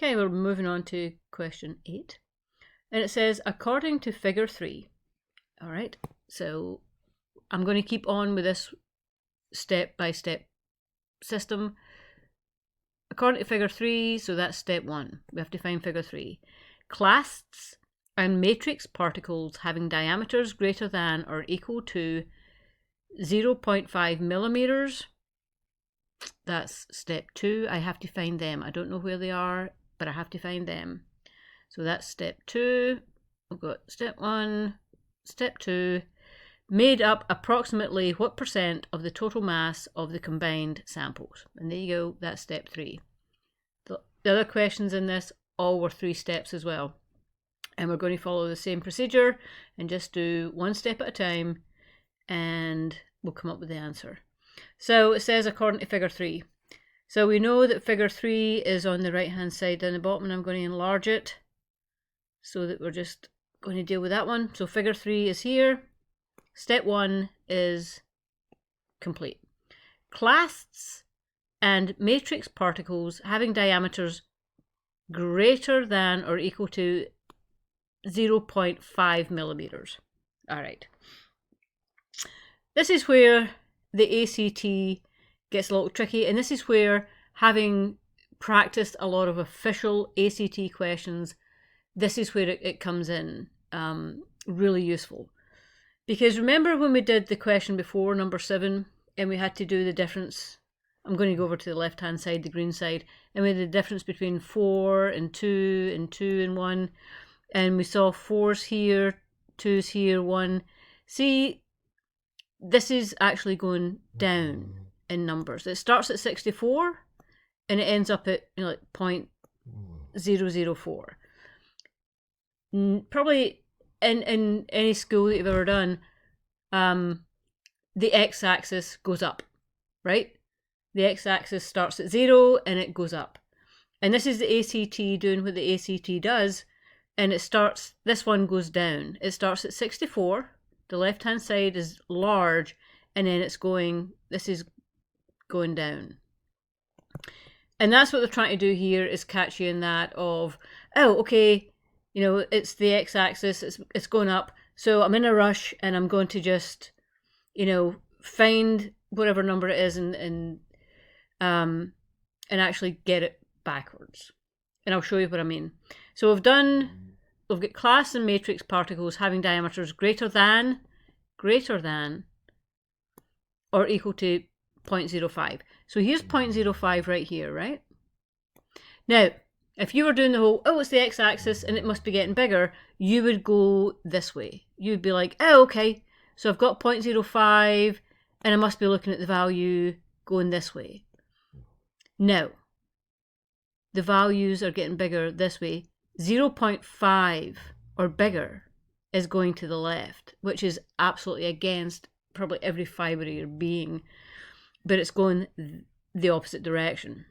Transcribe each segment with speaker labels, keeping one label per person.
Speaker 1: Okay, we're moving on to question 8. And it says, according to figure 3. All right, so I'm going to keep on with this step-by-step system. According to figure 3, so that's step 1. We have to find figure 3. Clasts and matrix particles having diameters greater than or equal to 0.5 millimeters. That's step 2. I have to find them. I don't know where they are, but I have to find them. So that's step 2. We've got step 1, step 2. Made up approximately what percent of the total mass of the combined samples? And there you go, that's step 3. The other questions in this all were 3 steps as well. And we're going to follow the same procedure and just do one step at a time and we'll come up with the answer. So it says according to figure 3. So we know that figure 3 is on the right hand side down the bottom, and I'm going to enlarge it so that we're just going to deal with that one. So figure 3 is here. Step 1 is complete. Clasts and matrix particles having diameters greater than or equal to 0.5 millimeters. All right. This is where the ACT gets a little tricky, and this is where, having practiced a lot of official ACT questions, this is where it comes in really useful. Because remember when we did the question before, number 7, and we had to do the difference. I'm going to go over to the left hand side, the green side, and we had the difference between 4 and 2 and 2 and 1, and we saw 4's here, 2's here, 1. See, this is actually going down in numbers. It starts at 64 and it ends up at like 0.004. Probably in any school that you've ever done, the x-axis goes up, right? The x-axis starts at 0 and it goes up. And this is the ACT doing what the ACT does, and it starts, this one goes down. It starts at 64, the left-hand side is large, and then it's going, this is going down. And that's what they're trying to do here, is catch you in that of, oh, okay, you know, it's the x-axis, it's going up, so I'm in a rush and I'm going to just, you know, find whatever number it is and actually get it backwards. And I'll show you what I mean. So we've got class and matrix particles having diameters greater than or equal to 0.05. So here's 0.05 right here, right? Now, if you were doing the whole, oh, it's the x-axis and it must be getting bigger, you would go this way. You'd be like, oh, okay, so I've got 0.05 and I must be looking at the value going this way. No, the values are getting bigger this way. 0.5 or bigger is going to the left, which is absolutely against probably every fibre of your being, but it's going the opposite direction.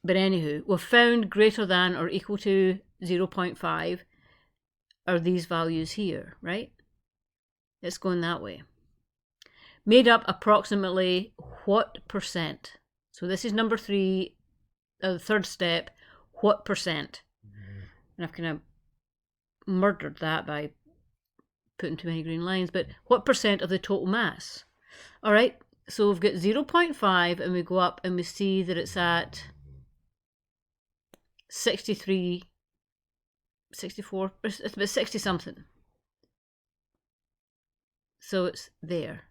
Speaker 1: But anywho, we've found greater than or equal to 0.5 are these values here, right? It's going that way. Made up approximately what percent? So this is number 3, the third step, what percent? And I've kind of murdered that by putting too many green lines, but what percent of the total mass? All right, so we've got 0.5 and we go up and we see that it's at 63, 64, it's about 60 something. So it's there.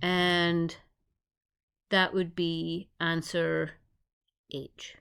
Speaker 1: And that would be answer H.